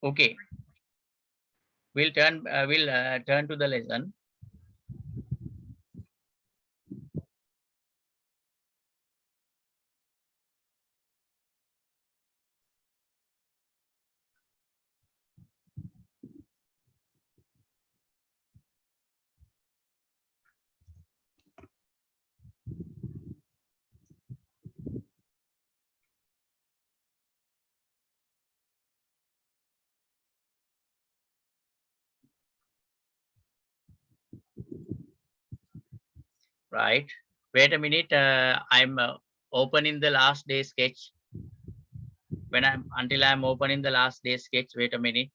Okay, we'll turn to the lesson. Right. Wait a minute. I'm opening the last day sketch. Until I'm opening the last day sketch. Wait a minute.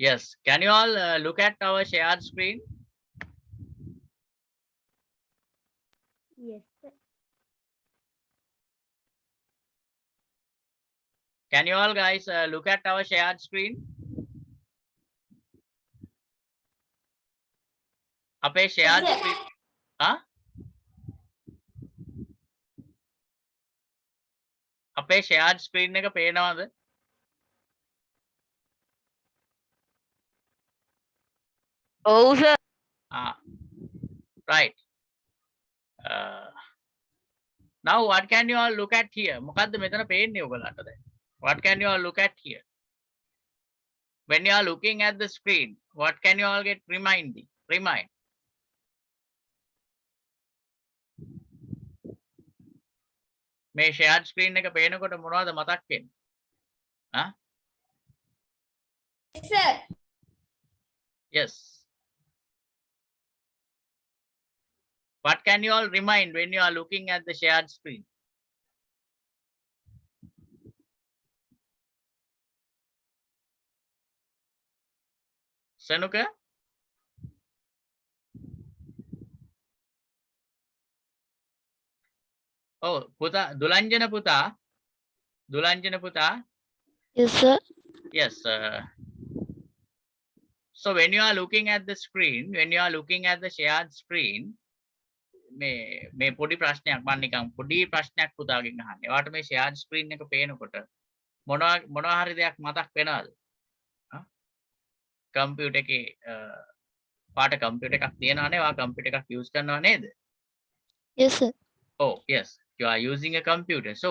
Yes. Can you all look at our shared screen? Yes, sir. Can you all guys look at our shared screen? අපේ shared screen. Huh? අපේ shared screen එක පේනවද? Oh, sir. Ah, right. Now what can you all look at here? මොකද්ද මෙතන පේන්නේ ඔයගලන්ට දැන්? What can you all look at here? When you are looking at the screen, what can you all get remind? මේ shared screen එක පේනකොට මොනවද මතක් වෙන්නේ? Huh? Yes, sir. Yes. What can you all remind when you are looking at the shared screen? Sanuka? Oh, Puta, Dulanjana Puta. Yes, sir. Yes. So when you are looking at the screen, when you are looking at the shared screen, මේ පොඩි ප්‍රශ්නයක් මම නිකන් පොඩි ප්‍රශ්නයක් පුතාගෙන් අහන්නේ. ඔයාලට මේ shared screen එක පේනකොට මොනවා හරි දෙයක් මතක් වෙනවද? කම්පියුටර් එකේ පාට කම්පියුටර් එකක් තියෙනවනේ. ඔයා කම්පියුටර් එකක් use කරනව නේද? Yes, sir. Oh, yes. You are using a computer. So,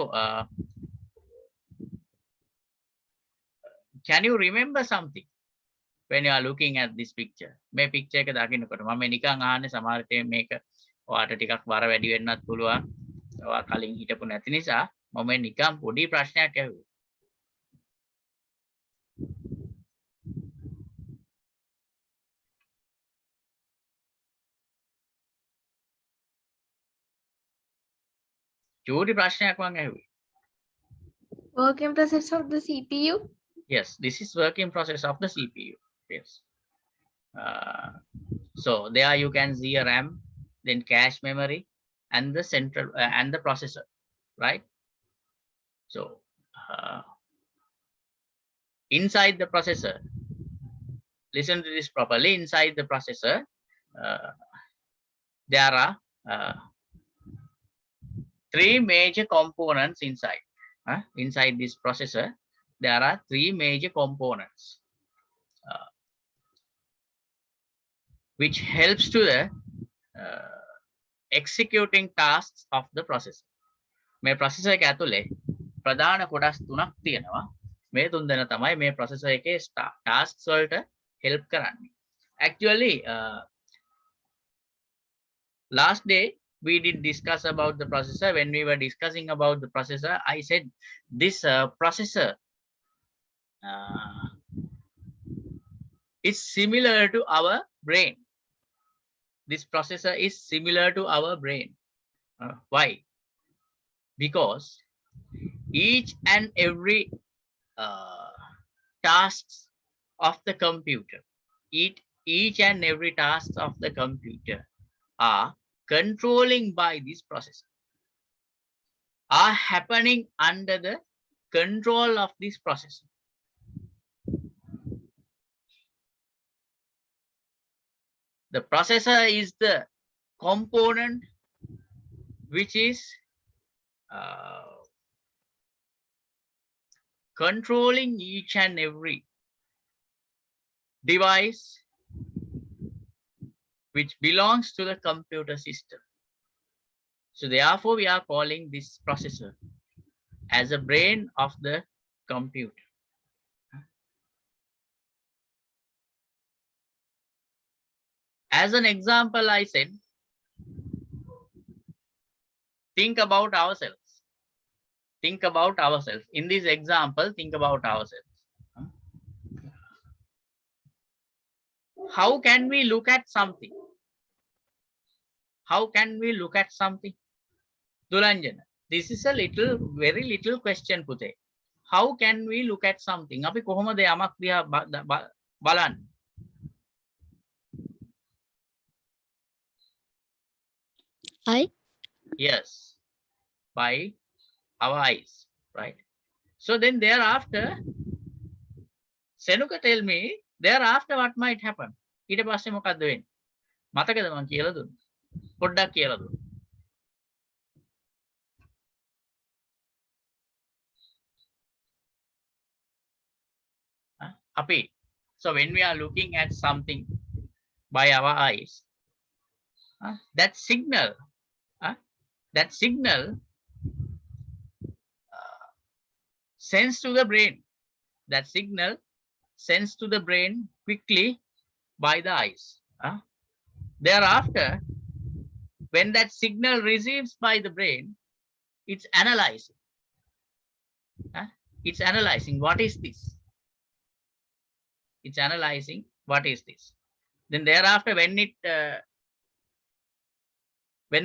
can you remember something when you are looking at this picture? මේ picture එක දකින්නකොට මම නිකන් අහන්නේ සමහර විට මේක ඔයාට ටිකක් බර වැඩි වෙන්නත් පුළුවන්. ඔයා කලින් හිටපු නැති නිසා මම නිකන් පොඩි ප්‍රශ්නයක් ඇහුවා. චූටි ප්‍රශ්නයක් මම ඇහුවේ. Working process of the CPU. Yes, this is working process of the CPU. Yes. So there you can see a RAM, then cache memory, and the central and the processor, right? So inside the processor, listen to this properly. Inside the processor, there are three major components inside. Inside this processor, there are three major components which helps to the executing tasks of the processor. මේ processor එක ඇතුලේ ප්‍රධාන කොටස් තුනක් තියෙනවා. මේ තුන් දෙනා තමයි මේ processor එකේ tasks වලට help කරන්නේ. Actually, last day we did discuss about the processor. When we were discussing about the processor, I said this processor is similar to our brain. This processor is similar to our brain. Why? Because each and every tasks of the computer, each and every task of the computer are controlling by this processor, are happening under the control of this processor. The processor is the component which is controlling each and every device which belongs to the computer system. So therefore, we are calling this processor as a brain of the computer. As an example, I said, think about ourselves. Think about ourselves. In this example, think about ourselves. How can we look at something? How can we look at something? Dulanjana, this is a very little question, Pute. How can we look at something? Api kohomada yamak diha balan? Yes, by our eyes, right? So then thereafter, Senuka tell me, thereafter what might happen? ඊට පස්සේ මොකද්ද වෙන්නේ? මතකද මම කියලා දුන්නේ? පොඩ්ඩක් කියලා දුන්න. Api, so when we are looking at something by our eyes, that signal sends to the brain. That signal sends to the brain quickly by the eyes. Thereafter, when that signal receives by the brain, it's analyzing. It's analyzing what is this. It's analyzing what is this. Then thereafter, when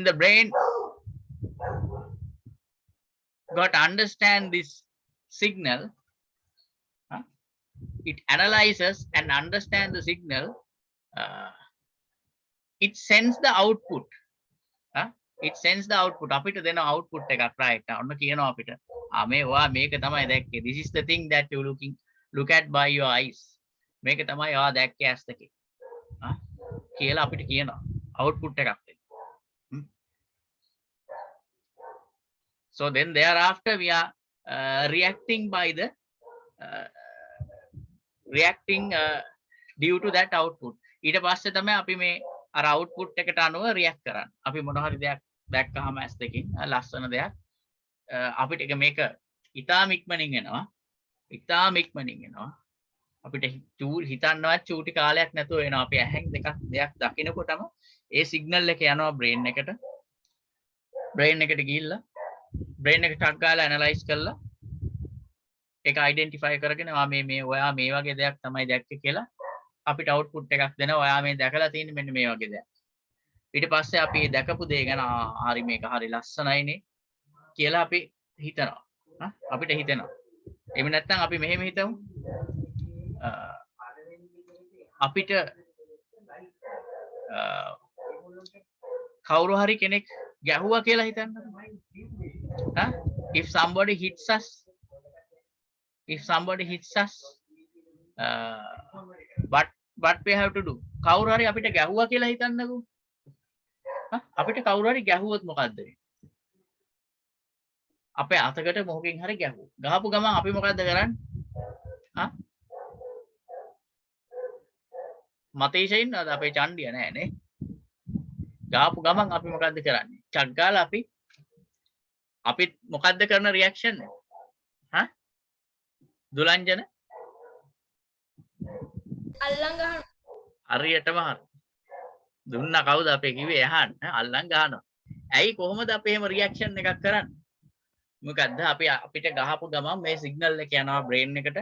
the brain got to understand this signal, it analyzes and understands the signal. It sends the output. It sends the output. අපිට දෙන output එකක් right. ඔන්න කියනවා අපිට. මේ ඔයා මේක තමයි දැක්කේ. This is the thing that you look at by your eyes. මේක තමයි ඔයා දැක්කේ ඇස් දෙකේ. කියලා අපිට කියනවා. output එකක් දෙන්න. So then thereafter we are reacting by the due to that output. ඊට පස්සේ තමයි අපි මේ අර output එකට අනුව react කරන්නේ. අපි මොන හරි දෙයක් දැක්කහම ඇස් දෙකෙන් ලස්සන දෙයක් අපිට මේක ඉතාම ඉක්මනින් එනවා. ඉතාම ඉක්මනින් එනවා. අපිට හිතන්නවත් චූටි කාලයක් නැතුව එනවා. අපි ඇහෙන් දෙයක් දකිනකොටම ඒ සිග්නල් එක යනවා brain එකට. brain එකට ගිහිල්ලා brain එක ටක් ගාලා ඇනලයිස් කරලා ඒක අයිඩෙන්ටිෆයි කරගෙන මේ ඔයා මේ වගේ දෙයක් තමයි දැක්කේ කියලා අපිට අවුට්පුට් එකක් දෙනවා. ඔයා මේ දැකලා තියෙන්නේ මෙන්න මේ වගේ දෙයක්. ඊට පස්සේ අපි දැකපු දේ ගැන හරි මේක හරි ලස්සනයිනේ කියලා අපි හිතනවා. අපිට හිතෙනවා. එහෙම නැත්නම් අපි මෙහෙම හිතමු. අපිට කවුරු හරි කෙනෙක් ගැහුවා කියලා හිතන්න. If somebody hits us, what we have to do? කවුරු හරි අපිට ගැහුවා කියලා හිතන්නකෝ. අපිට කවුරු හරි ගැහුවොත් මොකද්ද වෙන්නේ? අපේ අතකට මොකකින් හරි ගැහුවා. ගහපු ගමන් අපි මොකද්ද කරන්නේ? මතේෂ ඉන්නවද අපේ චණ්ඩිය නෑනේ. ගහපු ගමන් අපි මොකද්ද කරන්නේ? චක් ගාලා අපි මොකද්ද කරන රියැක්ෂන් එක? දුලංජන අල්ලන් ගහනවා. හරියටම හරි. දුන්නා කවුද අපේ කිව්වේ අහන්න. අල්ලන් ගහනවා. ඇයි කොහොමද අපි එහෙම රියැක්ෂන් එකක් කරන්නේ? මොකද්ද අපිට ගහපු ගමන් මේ සිග්නල් එක යනවා බ්‍රේන් එකට.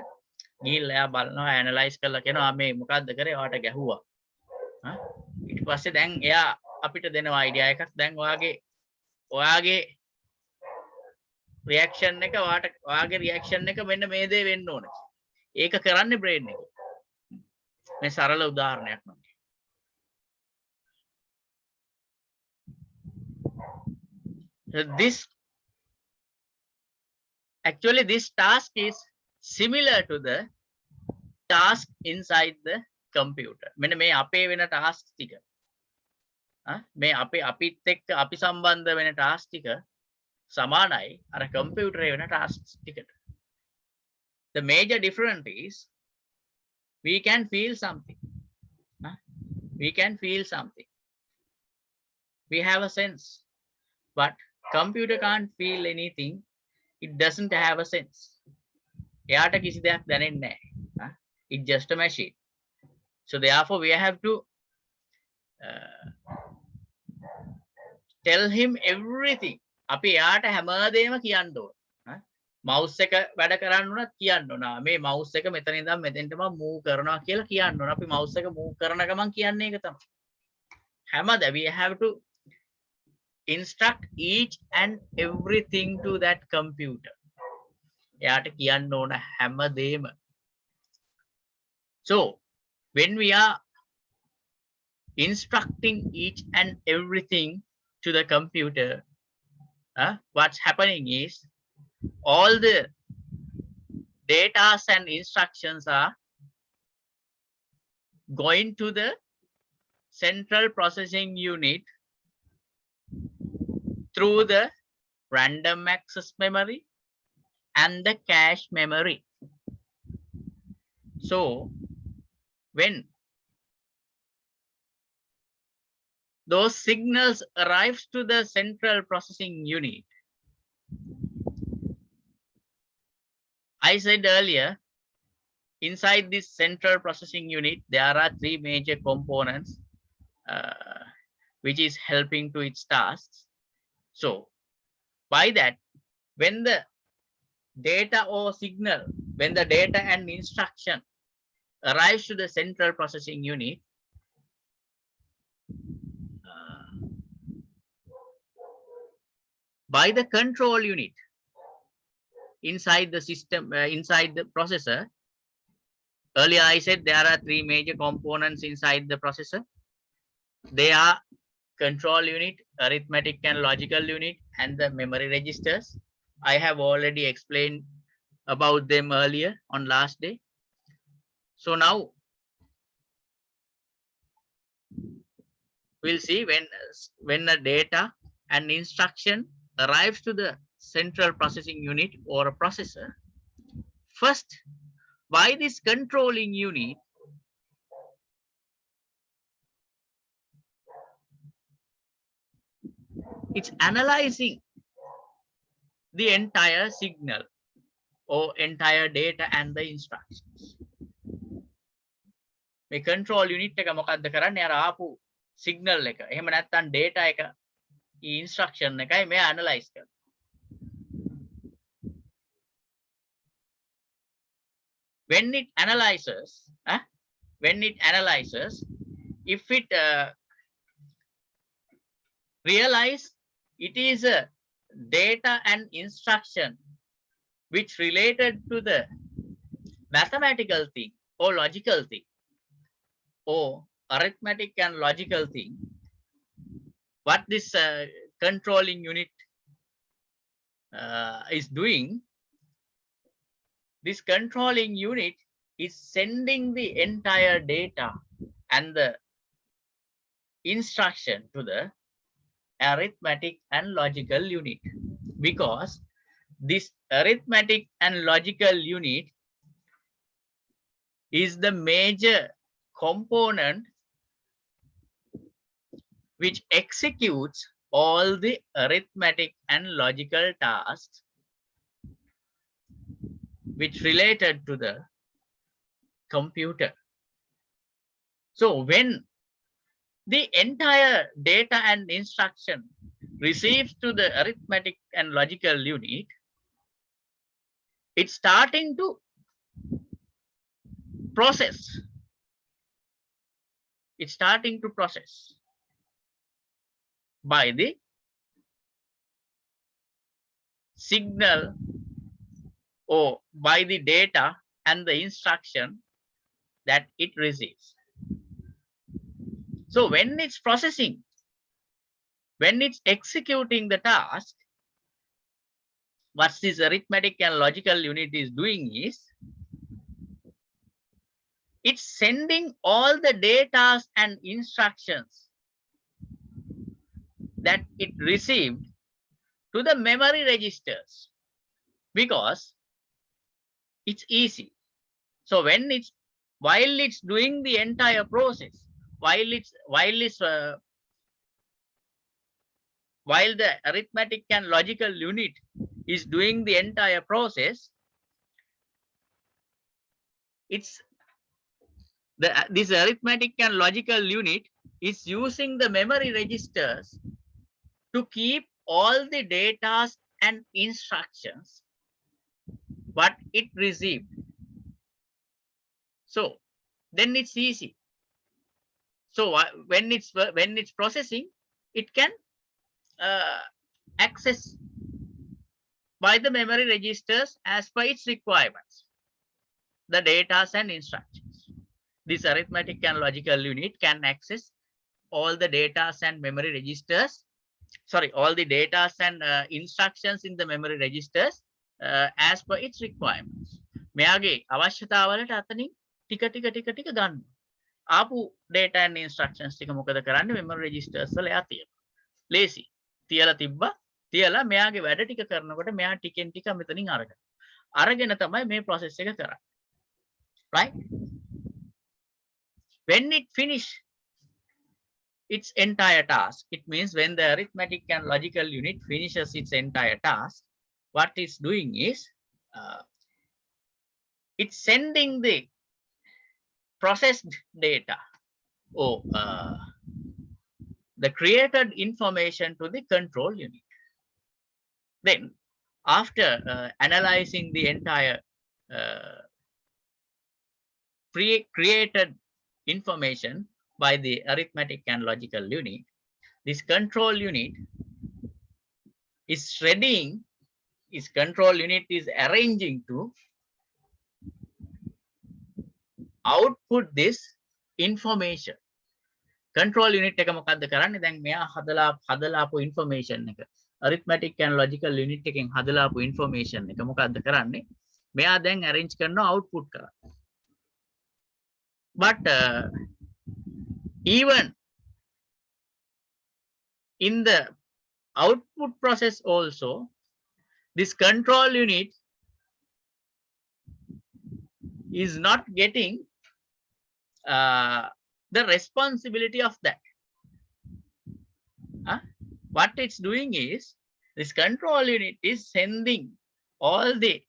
ගිහිල්ලා එයා බලනවා ඇනලයිස් කරලා කියනවා මේ මොකද්ද කරේ? ඔයාට ගැහුවා. ඊට පස්සේ දැන් එයා අපිට දෙනවා අයිඩියා එකක්. දැන් ඔයාගේ රියැක්ෂන් එක ඔයාගේ රියැක්ෂන් එක මෙන්න මේ දේ වෙන්න ඕන. ඒක කරන්නේ brain එක. මේ සරල උදාහරණයක් නම්. This actually this task is similar to the task inside the computer. මෙන්න මේ අපේ වෙන task ටික. මේ අපිත් එක්ක අපි සම්බන්ධ වෙන task ටික සමානයි අර computer වෙන task ටිකට. The major difference is we can feel something. We can feel something. We have a sense. But computer can't feel anything. It doesn't have a sense. එයාට කිසි දෙයක් දැනෙන්නේ නැහැ. It's just a machine. So therefore we have to tell him everything. අපි එයාට හැමදේම කියන්න ඕන. mouse එක වැඩ කරන්න උනත් කියන්න ඕන. මේ mouse එක මෙතන ඉඳන් මෙතෙන්ට මම move කරනවා කියලා කියන්න ඕන. අපි mouse එක move කරන ගමන් කියන්නේ ඒක තමයි. හැමද we have to instruct each and everything to that computer. එයාට කියන්න ඕන හැමදේම. So when we are instructing each and everything to the computer, what's happening is all the data and instructions are going to the central processing unit through the random access memory and the cache memory. So when those signals arrives to the central processing unit, I said earlier, inside this central processing unit, there are three major components which is helping to its tasks. So by that, when the data or signal, when the data and instruction arrives to the central processing unit, by the control unit inside the system, inside the processor. Earlier I said there are three major components inside the processor. They are control unit, arithmetic and logical unit, and the memory registers. I have already explained about them earlier on last day. So now we'll see when the data and instruction arrives to the central processing unit or a processor. First, by this controlling unit, it's analyzing the entire signal or entire data and the instructions. මේ control unit එක මොකද්ද කරන්නේ? අර ආපු signal එක. එහෙම නැත්නම් data එක, instruction එකයි මේ analyze කරන්නේ. When it analyzes, if it realize it is a data and instruction which related to the mathematical thing or logical thing or arithmetic and logical thing, what this controlling unit is doing, this controlling unit is sending the entire data and the instruction to the arithmetic and logical unit, because this arithmetic and logical unit is the major component which executes all the arithmetic and logical tasks which related to the computer. So when the entire data and instruction receives to the arithmetic and logical unit, it's starting to process. It's starting to process by the signal or by the data and the instruction that it receives. So when it's processing, when it's executing the task, what this arithmetic and logical unit is doing is it's sending all the data and instructions that it received to the memory registers, because it's easy. So when while it's doing the entire process, while the arithmetic and logical unit is doing the entire process, this arithmetic and logical unit is using the memory registers to keep all the data and instructions what it received. So then it's easy. So when it's processing, it can access by the memory registers as per its requirements the data and instructions. This arithmetic and logical unit can access all the data and memory registers, all the data and instructions in the memory registers as per its requirements. මෙයාගේ අවශ්‍යතාවලට අතනින් ටික ගන්න. ආපු data and instructions ටික මොකද කරන්නේ? memory registers වල එයා තියෙනවා. ලේසි. තියලා තිබ්බා. තියලා මෙයාගේ වැඩ ටික කරනකොට මෙයා ටිකෙන් ටික මෙතනින් අරගෙන. අරගෙන තමයි මේ process එක කරන්නේ. Right? When it finish its entire task, it means when the arithmetic and logical unit finishes its entire task, what it's doing is it's sending the processed data or the created information to the control unit. Then after analyzing the entire pre-created information by the arithmetic and logical unit, this control unit is arranging to output this information. Control unit එක මොකද්ද කරන්නේ? දැන් මෙයා හදලාපු information එක arithmetic and logical unit එකෙන් හදලාපු information එක මොකද්ද කරන්නේ? මෙයා දැන් arrange කරනවා output කරා. But even in the output process also, this control unit is not getting the responsibility of that. What it's doing is this control unit is sending all the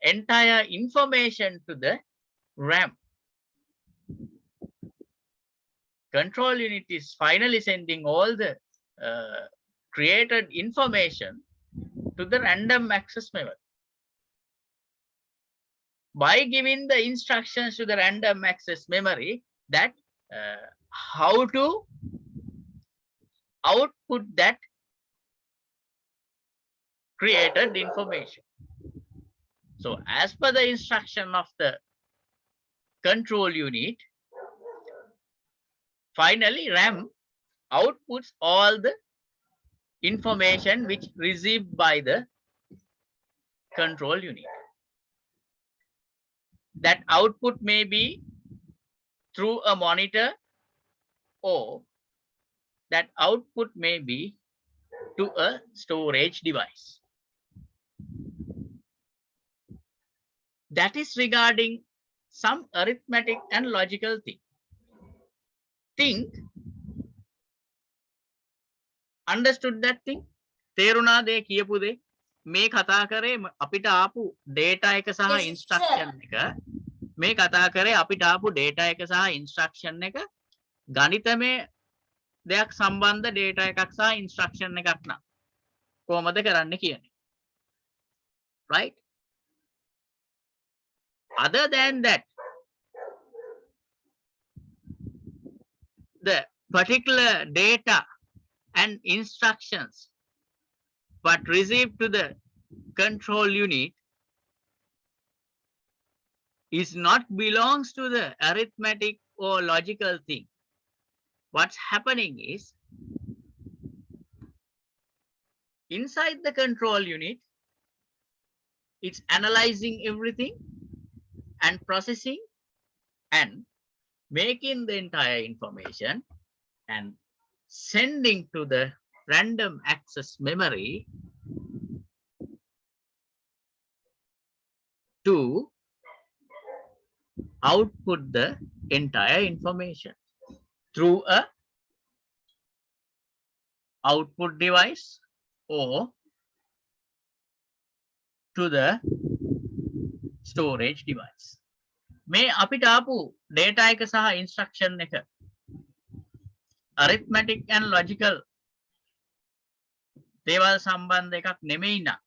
entire information to the RAM. Control unit is finally sending all the created information to the random access memory. By giving the instructions to the random access memory that how to output that created information. So as per the instruction of the control unit, finally RAM outputs all the information which received by the control unit. That output may be through a monitor, or that output may be to a storage device. That is regarding some arithmetic and logical thing. Understood that thing? තේරුණා දේ කියපු දේ? මේ කතා කරේ අපිට ආපු data එක සහ instruction එක. මේ කතා කරේ අපිට ආපු data එක සහ instruction එක ගණිතමය දෙයක් සම්බන්ධ data එකක් සහ instruction එකක් නම් කොහොමද කරන්න කියන්නේ? Right? Other than that, the particular data and instructions but received to the control unit is not belongs to the arithmetic or logical thing. What's happening is inside the control unit, it's analyzing everything and processing and making the entire information and sending to the random access memory to output the entire information through a output device or to the storage device. මේ අපිට ආපු data එක සහ instruction එක arithmetic and logical දේවල් සම්බන්ධ එකක් නෙමෙයි නා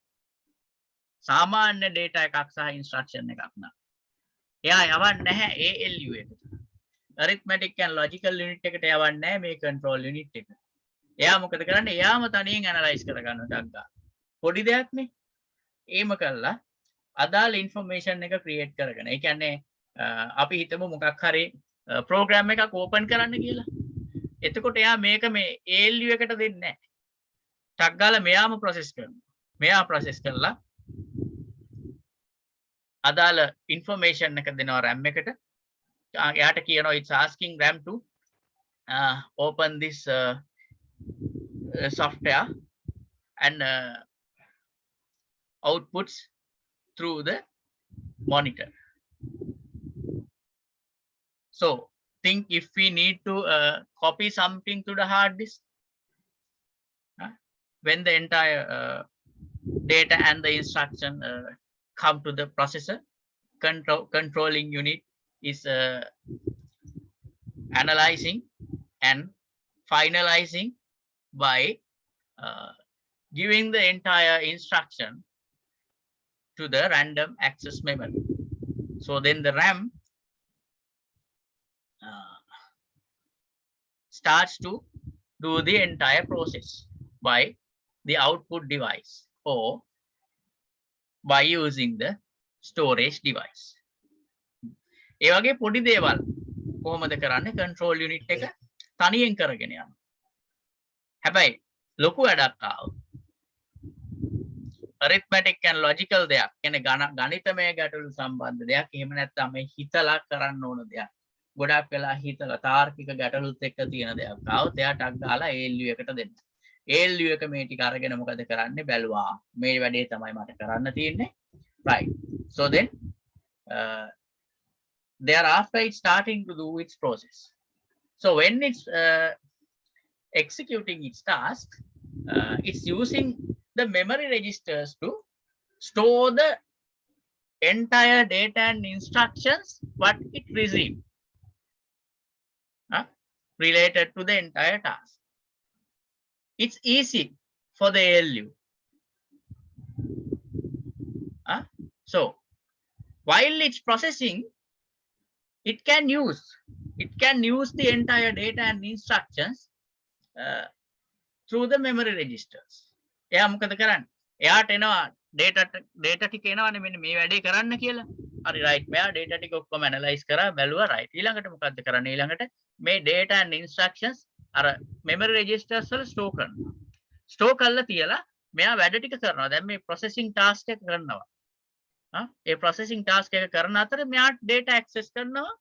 සාමාන්‍ය data එකක් සහ instruction එකක් නා එයා යවන්නේ නැහැ ALU එකට arithmetic and logical unit එකට යවන්නේ නැහැ මේ control unit එක එයා මොකද කරන්නේ එයාම තනියෙන් analyze කරගන්න ඩග්ගා පොඩි දෙයක් නේ ඒම කළා අදාළ information එක create කරගෙන ඒ කියන්නේ අපි හිතමු මොකක් හරි program එකක් open කරන්න කියලා. එතකොට එයා මේක මේ ALU එකට දෙන්නේ නැහැ. ටක් ගාලා මෙයාම process කරනවා. මෙයා process කරලා අදාළ information එක දෙනවා RAM එකට. එයාට කියනවා it's asking RAM to open this software and outputs through the monitor. So think if we need to copy something to the hard disk, when the entire data and the instruction come to the processor, controlling unit is analyzing and finalizing by giving the entire instruction to the random access memory. So then the RAM starts to do the entire process by the output device or by using the storage device. ඒ වගේ පොඩි දේවල් කොහොමද කරන්නේ control unit එක තනියෙන් කරගෙන යනවා. හැබැයි ලොකු වැඩක් ආවොත් arithmetic and logical දෙයක් කියන්නේ ගණිතමය ගැටලු සම්බන්ධ දෙයක් එහෙම නැත්නම් මේ හිතලා කරන්න ඕන දෙයක්. ගොඩක් වෙලා හිතලා තාර්කික ගැටලුත් එක්ක තියෙන දෙයක් ආවොත් එයා ටක් ගාලා ALU එකට දෙන්න. ALU එක මේ ටික අරගෙන මොකද කරන්නේ බැලුවා. මේ වැඩේ තමයි මට කරන්න තියෙන්නේ. Right. So then thereafter it's starting to do its process. So when it's executing its task, it's using the memory registers to store the entire data and instructions what it received related to the entire task. It's easy for the ALU. So while it's processing, it can use the entire data and instructions through the memory registers. එයා මොකද කරන්නේ? එයාට එනවා data ටික එනවනේ මෙන්න මේ වැඩේ කරන්න කියලා. හරි right. මෙයා data ටික ඔක්කොම analyze කරා බැලුවා right. ඊළඟට මොකද්ද කරන්නේ? ඊළඟට මේ data and instructions අර memory registers වල store කරනවා. store කරලා තියලා මෙයා වැඩ ටික කරනවා. දැන් මේ processing task එක කරනවා. ඒ processing task එක කරන අතර මෙයා data access කරනවා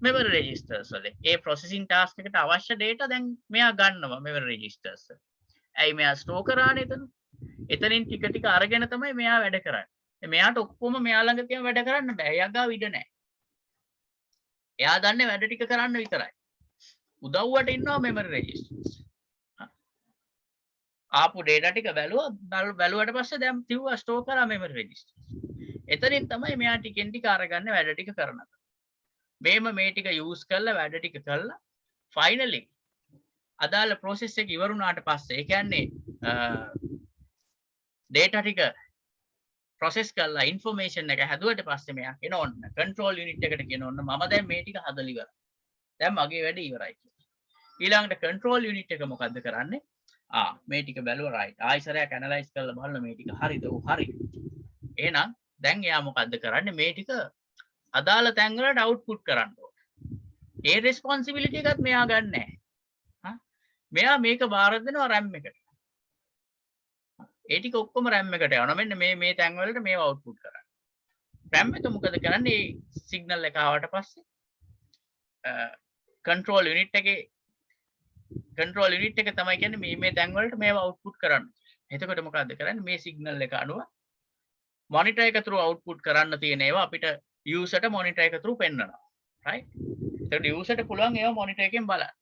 memory registers වලින්. ඒ processing task එකට අවශ්‍ය data දැන් මෙයා ගන්නවා memory registers වල. ඇයි මෙයා ස්ටෝ කරානේ එතන. එතනින් ටික ටික අරගෙන තමයි මෙයා වැඩ කරන්නේ. මෙයාට ඔක්කොම මෙයා ළඟ තියෙන වැඩ කරන්න බෑ. එයා ගාව ඉඩ නැහැ. එයා දන්නේ වැඩ ටික කරන්න විතරයි. උදව්වට ඉන්නවා memory registers. ආපු data ටික බැලුවට පස්සේ දැන් තියුවා ස්ටෝ කරා memory registers. එතනින් තමයි මෙයා ටිකෙන් ටික අරගන්නේ වැඩ ටික කරනවා. මේම මේ ටික use කරලා වැඩ ටික කළා finally අදාළ process එක ඉවරුණාට පස්සේ ඒ කියන්නේ data ටික process කරලා information එක හැදුවට පස්සේ මෙයා කියන ඕන්න control unit එකට කියන ඕන්න මම දැන් මේ ටික හදලා ඉවරයි. දැන් මගේ වැඩේ ඉවරයි කියලා. ඊළඟට control unit එක මොකද්ද කරන්නේ? මේ ටික බැලුවා right. ආයෙසරයක් analyze කරලා බලන්න මේ ටික හරිද? ඔව් හරි. එහෙනම් දැන් එයා මොකද්ද කරන්නේ? මේ ටික අදාළ තැන් වලට output කරන්න ඕන. ඒ responsibility එකත් මෙයා ගන්න නැහැ. මෙයා මේක බාර දෙනවා RAM එකට. ඒ ටික ඔක්කොම RAM එකට යනවා. මෙන්න මේ තැන් වලට මේව output කරන්න. RAM එක මොකද කරන්නේ? සිග්නල් එක ආවට පස්සේ control unit එක තමයි කියන්නේ මේ තැන් වලට මේව output කරන්න. එතකොට මොකද්ද කරන්නේ? මේ සිග්නල් එක අනුව monitor එක through output කරන්න තියෙන ඒවා අපිට user ට monitor එක through පෙන්නනවා. right? එතකොට user ට පුළුවන් ඒවා monitor එකෙන් බලන්න.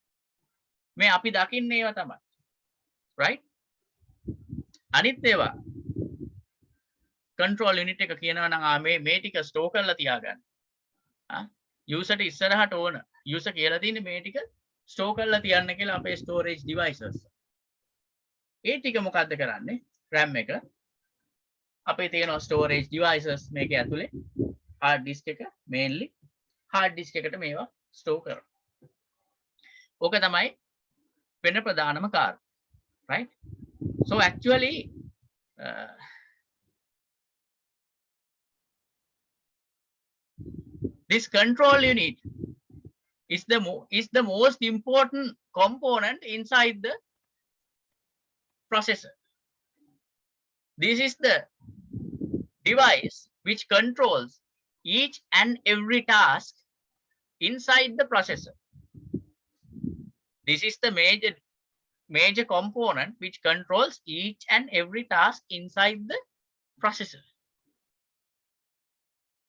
මේ අපි දකින්නේ ඒවා තමයි. right? අනිත් ඒවා control unit එක කියනවා නම් මේ ටික store කරලා තියාගන්න. user ට ඉස්සරහට ඕන user කියලා තියෙන්නේ මේ ටික store කරලා තියන්න කියලා අපේ storage devices. ඒ ටික මොකද්ද කරන්නේ? RAM එක අපේ තියෙනවා storage devices මේක ඇතුලේ hard disk එක mainly hard disk එකට මේවා store කරනවා. ඕක තමයි වෙන ප්‍රධානම කාර්ය. right? So actually this control unit is the most important component inside the processor. This is the device which controls each and every task inside the processor. This is the major component which controls each and every task inside the processor.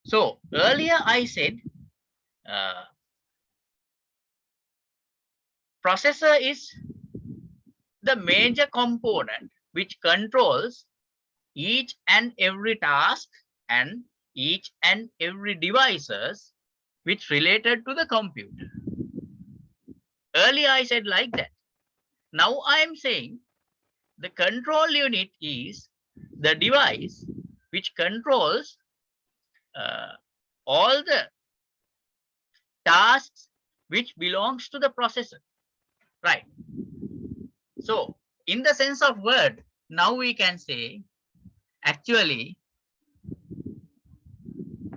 So earlier I said processor is the major component which controls each and every task and each and every devices which related to the computer. Earlier I said like that. Now I am saying the control unit is the device which controls all the tasks which belongs to the processor. Right. So in the sense of word, now we can say actually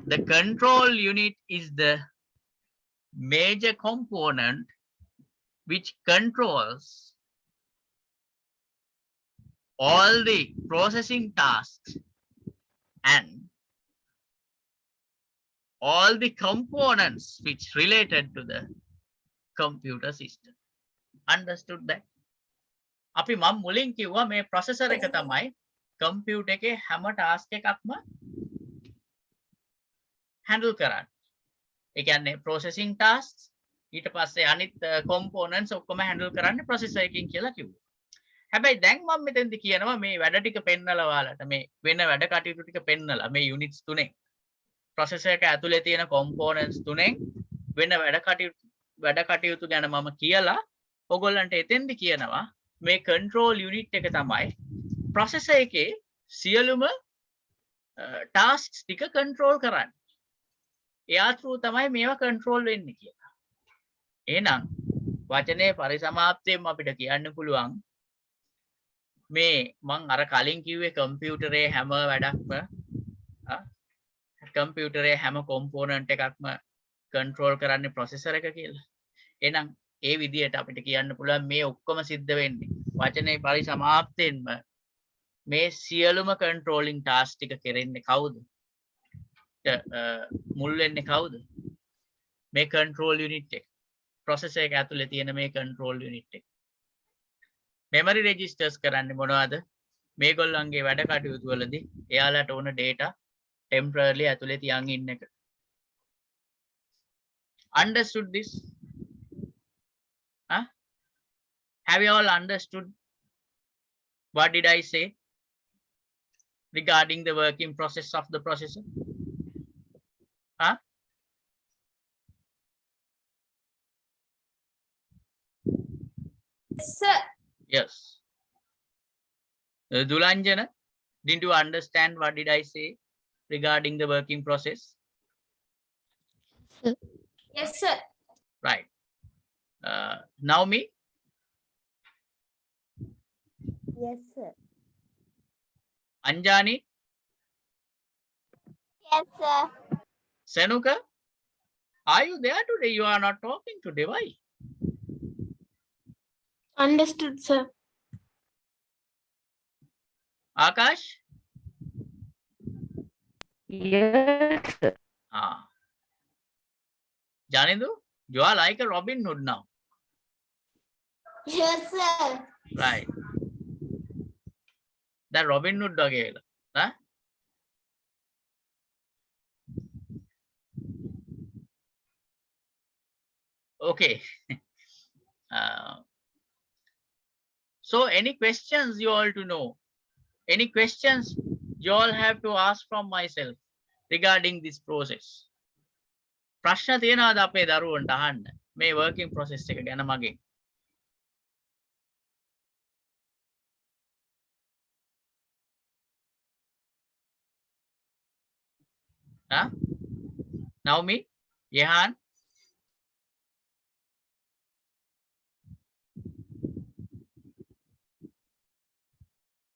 the control unit is the major component which controls all the processing tasks and all the components which related to the computer system. Understood that? අපි මම මුලින් කිව්වා මේ processor එක තමයි computer එකේ හැම task එකක්ම handle කරන්නේ. ඒ කියන්නේ processing tasks ඊට පස්සේ අනිත් components ඔක්කොම handle කරන්නේ processor එකකින් කියලා කිව්වා. හැබැයි දැන් මම මෙතෙන්දි කියනවා මේ වැඩ ටික පෙන්නලා ඔයාලට මේ වෙන වැඩ කටයුතු ටික පෙන්නලා මේ units තුනෙන් processor එක ඇතුලේ තියෙන components තුනෙන් වෙන වැඩ කටයුතු ගැන මම කියලා ඔයගොල්ලන්ට එතෙන්දි කියනවා මේ control unit එක තමයි processor එකේ සියලුම tasks ටික control කරන්නේ. එයා through තමයි මේවා control වෙන්නේ කියලා. එහෙනම් වචනේ පරිසමාප්තියෙන් අපිට කියන්න පුළුවන් මේ මං අර කලින් කිව්වේ කම්පියුටරේ හැම වැඩක්ම කම්පියුටරේ හැම කොම්පොනන්ට් එකක්ම control කරන්නේ processor එක කියලා. එහෙනම් ඒ විදිහට අපිට කියන්න පුළුවන් මේ ඔක්කොම සිද්ධ වෙන්නේ වචනේ පරිසමාප්තියෙන්ම මේ සියලුම controlling task ටික කෙරෙන්නේ කවුද? මුල් වෙන්නේ කවුද? මේ control unit එක. processor එක ඇතුලේ තියෙන මේ control unit එක. memory registers කරන්නේ මොනවද? මේගොල්ලන්ගේ වැඩ කටයුතු වලදී එයාලට ඕන data temporarily ඇතුලේ තියන් ඉන්න එක. Understood this? Huh? Have you all understood what did I say regarding the working process of the processor? Huh? Sir. Yes. Dulanjana, didn't you understand what did I say regarding the working process? Yes, sir. Right. Now me? Yes, sir. Anjani? Yes, sir. Senuka? Are you there today? You are not talking today. Why? Understood, sir. Akash? Yes, sir. Ah. Janindu, you are like a Robin Hood now. Yes, sir. Right. That Robin Hood dog. Huh? Okay. So any questions you all to know? Any questions you all have to ask from myself regarding this process? ප්‍රශ්න තියෙනවද අපේ දරුවන්ට අහන්න මේ working process එක ගැන මගෙන්? Huh? Naomi? Yehan?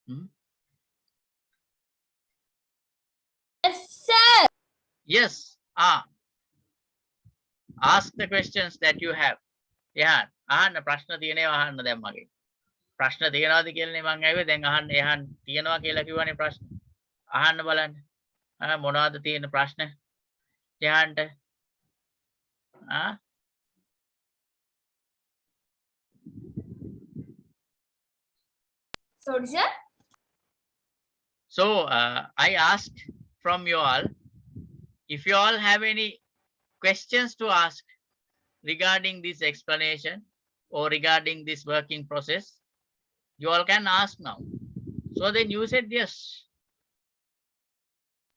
Hmm? Yes, sir. Yes. Ask the questions that you have. Yehan, අහන්න ප්‍රශ්න තියෙනවා අහන්න දැන් මගෙන්. ප්‍රශ්න තියෙනවද කියලානේ මං ඇහුවේ. දැන් අහන්න යහන් තියෙනවා කියලා කිව්වනේ ප්‍රශ්න. අහන්න බලන්න. මොනවද තියෙන ප්‍රශ්න? යහන්ට. Sorry, sir. So I asked from you all if you all have any questions to ask regarding this explanation or regarding this working process, you all can ask now. So then you said yes.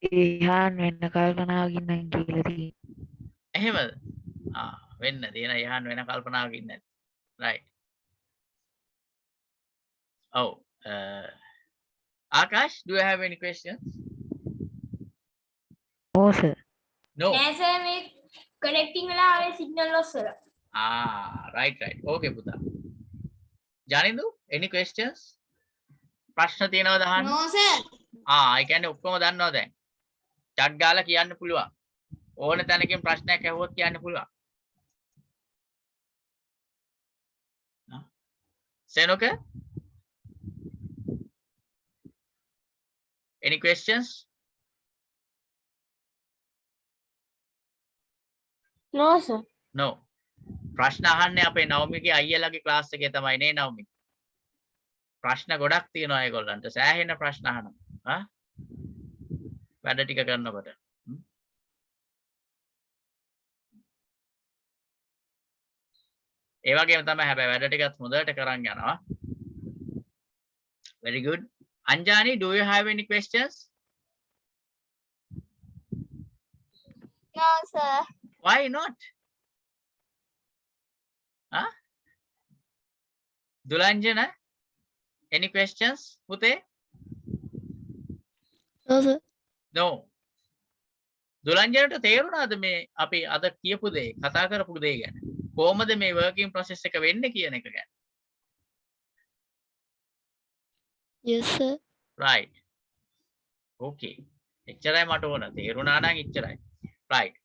ඉහාන් වෙන්න කල්පනාවකින් නම් කියලා තියෙන්නේ. එහෙමද? වෙන්න තියෙන යහන් වෙන කල්පනාවකින් නැති. Right. Oh, Akash, do you have any questions? No, sir. No. Yes, sir. Me connecting වෙලා ආවේ signal loss වල. Right. Okay, පුතා. Janindu, any questions? ප්‍රශ්න තියෙනවද අහන්න? No, sir. ඒ කියන්නේ ඔක්කොම දන්නවා දැන්. චට් ගාලා කියන්න පුළුවන්. ඕන තැනකින් ප්‍රශ්නයක් ඇහුවොත් කියන්න පුළුවන්. Senuka? Any questions? No, sir. No. ප්‍රශ්න අහන්නේ අපේ නවමිගේ අයියලාගේ ක්ලාස් එකේ තමයි නේ නවමි. ප්‍රශ්න ගොඩක් තියෙනවා ඒගොල්ලන්ට. සෑහෙන ප්‍රශ්න අහනවා. වැඩ ටික කරනකොට. ඒ වගේම තමයි හැබැයි වැඩ ටිකත් හොඳට කරන් යනවා. Very good. Anjani, do you have any questions? No, sir. Why not? Dulanjana, any questions? Pute? No, sir. No. දුලංජනට තේරුණාද මේ අපි අද කියපු දේ කතා කරපු දේ ගැන? කොහොමද මේ working process එක වෙන්නේ කියන එක ගැන? Yes, sir. Right. Okay. එච්චරයි මට ඕන. තේරුණා නම් එච්චරයි. Right.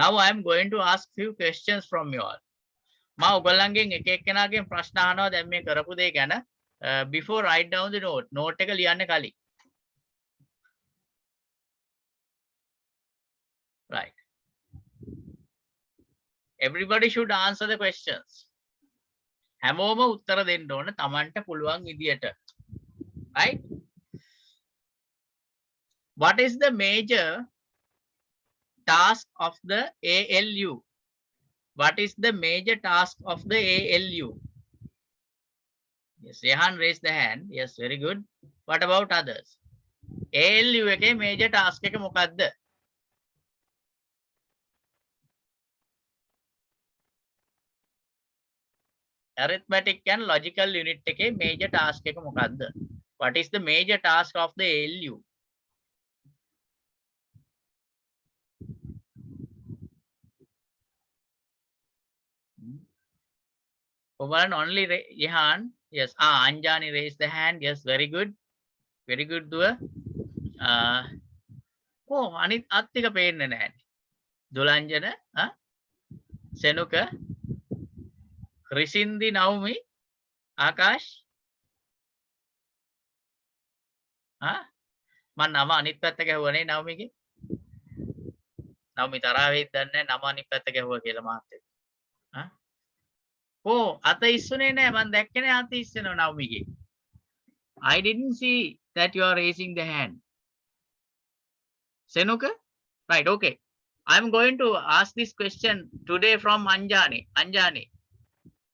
Now I am going to ask few questions from you all. මම ඔයගොල්ලන්ගෙන් එක එක්කෙනාගෙන් ප්‍රශ්න අහනවා දැන් මේ කරපු දේ ගැන. Before write down the note එක ලියන්න කලින්. Right. Everybody should answer the questions. හැමෝම උත්තර දෙන්න ඕන Tamanට පුළුවන් විදියට. Right? What is the major task of the ALU? What is the major task of the ALU? Yes, Rehan raised the hand. Yes, very good. What about others? ALU එකේ major task එක මොකක්ද? Arithmetic and logical unit එකේ major task එක මොකක්ද? What is the major task of the ALU? One only Rehan. Yes. Anjani raised the hand. Yes, very good. Very good, Dua. Oh, අනිත් අත් ටික පේන්නේ නැහැ. Dulanjana, Senuka, Risindi Naumi, Akash, මන් නම අනිත් පැත්ත ගැහුවනේ නවමිගේ. නවමි තරහ වෙයිද දන්නේ නම අනිත් පැත්ත ගැහුවා කියලා මාත් එක්ක. අත ඉස්සුනේ නෑ මන් දැක්කේ නෑ අත ඉස්සෙනවා නවමිගේ. I didn't see that you are raising the hand. Senuka? Right, okay. I'm going to ask this question today from Anjani. Anjani,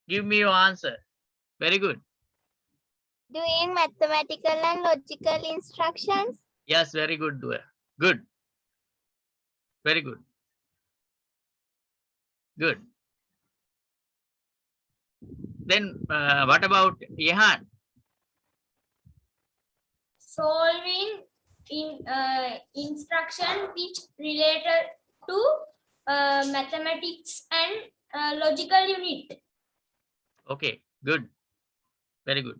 give me your answer. Very good. Doing mathematical and logical instructions. Yes, very good, Dua. Good. Very good. Good. Then what about Yehan? Solving instruction which related to mathematics and logical unit. Okay, good. Very good.